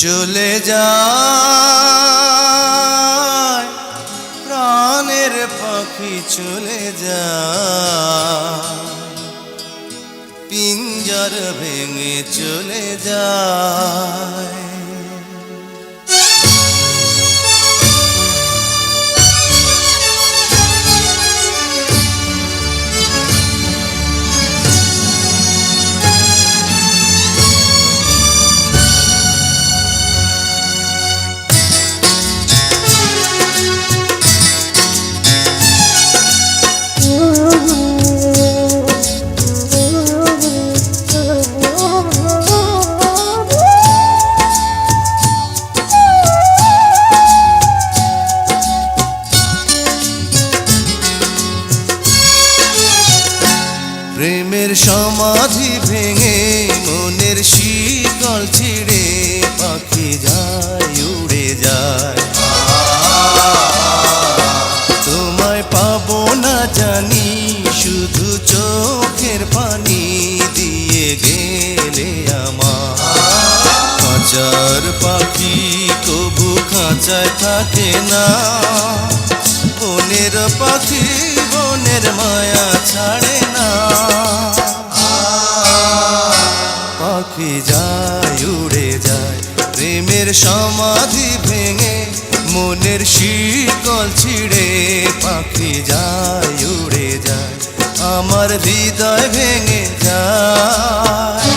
চলে যায় প্রাণের পাখি চলে যায়, পিঞ্জর ভেঙে চলে যায়। প্রেমের সমাধি ভেঙে মনের শিকল ছিঁড়ে পাখি যায় উড়ে যায়। তোমায় পাবো না জানি শুধু চোখের পানি দিয়ে গেলে আমার। খাঁচার পাখি কবু খাঁচায় থাকে না, বনের পাখি বনের মায়া ছাড়ে না। পাখি যায় উড়ে যায় প্রেমের সমাধি ভেঙে মনের শিকল ছিঁড়ে পাখি যায় উড়ে যায়, আমার হৃদয় ভেঙে যায়।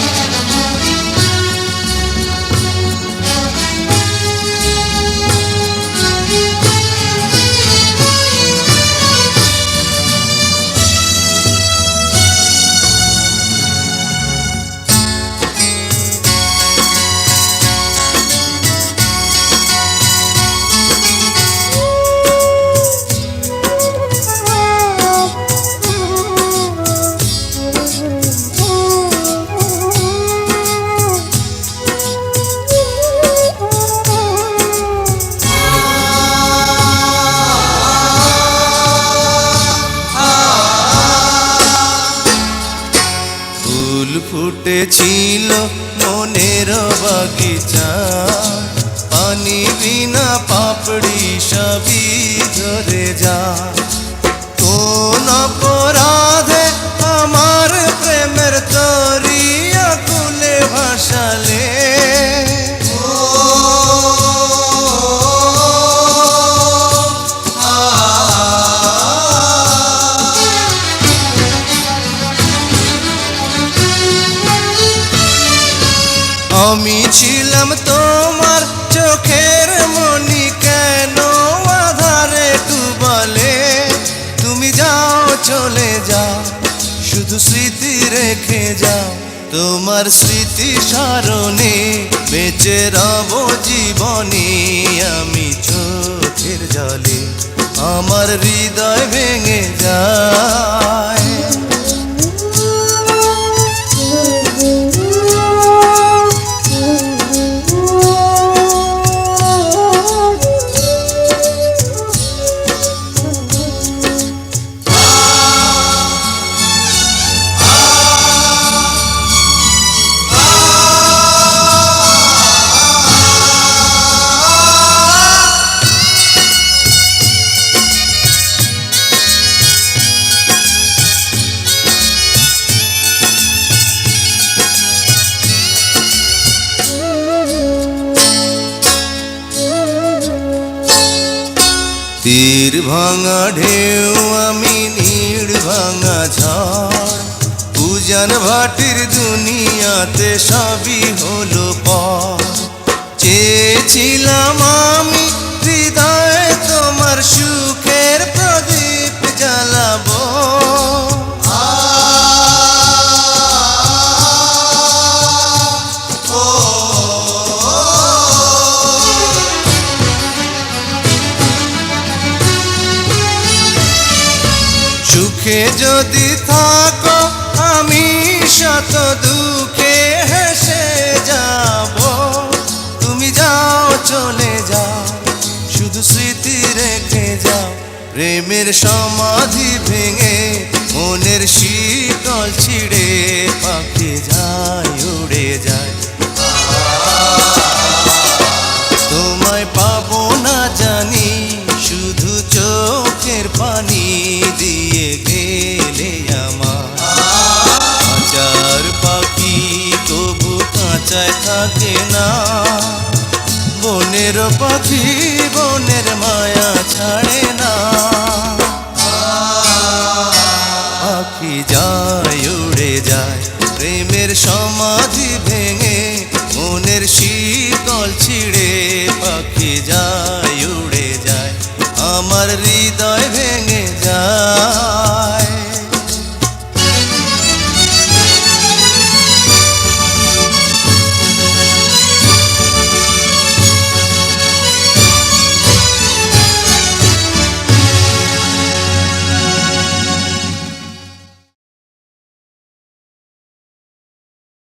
ফুটেছিল মনের বাগিচা, পানি বিনা পাপড়ি সবই ঝরে যায়। কোন অপরাধে আমার প্রেমের তরিয়া কুলে ভাসালে, আমি ছিলাম তোমার চোখের মনি, কেন আধারে ডুবালে? তুমি যাও চলে যাও শুধু স্মৃতি রেখে যাও, তোমার স্মৃতি স্মরণে বেঁচে রব জীবনে। আমি চোখের জলে আমার হৃদয় ভেঙে যায়। তীর ভাঙা ঢেউ আমি নীড় ভাঙা ঝড়, উজান ভাটির দুনিয়াতে সবই হলো পর। চেয়েছিলাম আমি হৃদয়ে তোমার সুখের প্রদীপ জ্বালাবো, সুখে যদি থাকো আমি শত দুঃখে হেসে যাব। তুমি যাও চলে যাও শুধু স্মৃতি রেখে যাও, প্রেমের সমাধি ভেঙে মনের শীতল ছিঁড়ে পাখি যায় উড়ে যায়। চোখের পানি দিয়ে গেলে আমার কাঁচার পাখি তবু কাঁচায় থাকে না। বনের পাখি বনের মায়া ছাড়ে না। পাখি যায় উড়ে যায় প্রেমের সমাধি